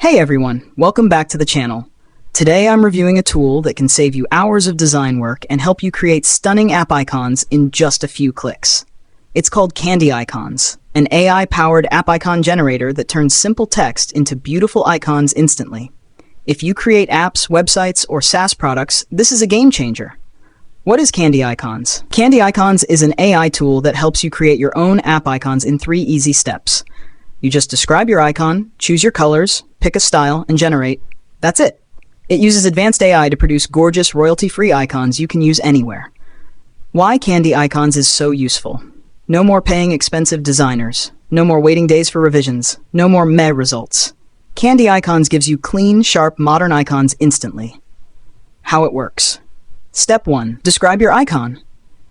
Hey everyone, welcome back to the channel. Today I'm reviewing a tool that can save you hours of design work and help you create stunning app icons in just a few clicks. It's called CandyIcons, an AI-powered app icon generator that turns simple text into beautiful icons instantly. If you create apps, websites, or SaaS products, this is a game changer. What is CandyIcons? CandyIcons is an AI tool that helps you create your own app icons in 3 easy steps. You just describe your icon, choose your colors, pick a style, and generate. That's it. It uses advanced AI to produce gorgeous, royalty-free icons you can use anywhere. Why CandyIcons is so useful. No more paying expensive designers. No more waiting days for revisions. No more meh results. CandyIcons gives you clean, sharp, modern icons instantly. How it works. Step 1. Describe your icon.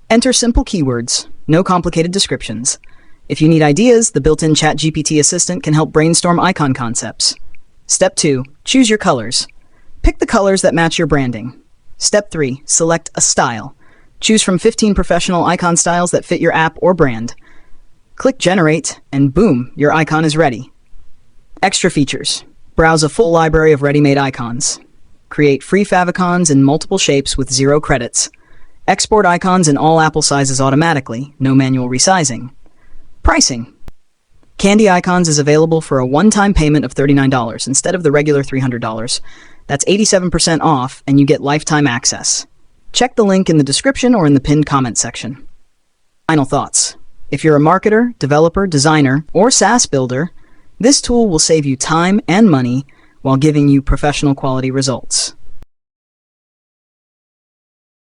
Enter simple keywords. No complicated descriptions. If you need ideas, the built-in ChatGPT assistant can help brainstorm icon concepts. Step 2. Choose your colors. Pick the colors that match your branding. Step 3. Select a style. Choose from 15 professional icon styles that fit your app or brand. Click Generate, and boom, your icon is ready. Extra features. Browse a full library of ready-made icons. Create free favicons in multiple shapes with 0 credits. Export icons in all Apple sizes automatically, no manual resizing. Pricing. CandyIcons is available for a one-time payment of $39 instead of the regular $300. That's 87% off, and you get lifetime access. Check the link in the description or in the pinned comment section. Final thoughts. If you're a marketer, developer, designer, or SaaS builder, this tool will save you time and money while giving you professional quality results.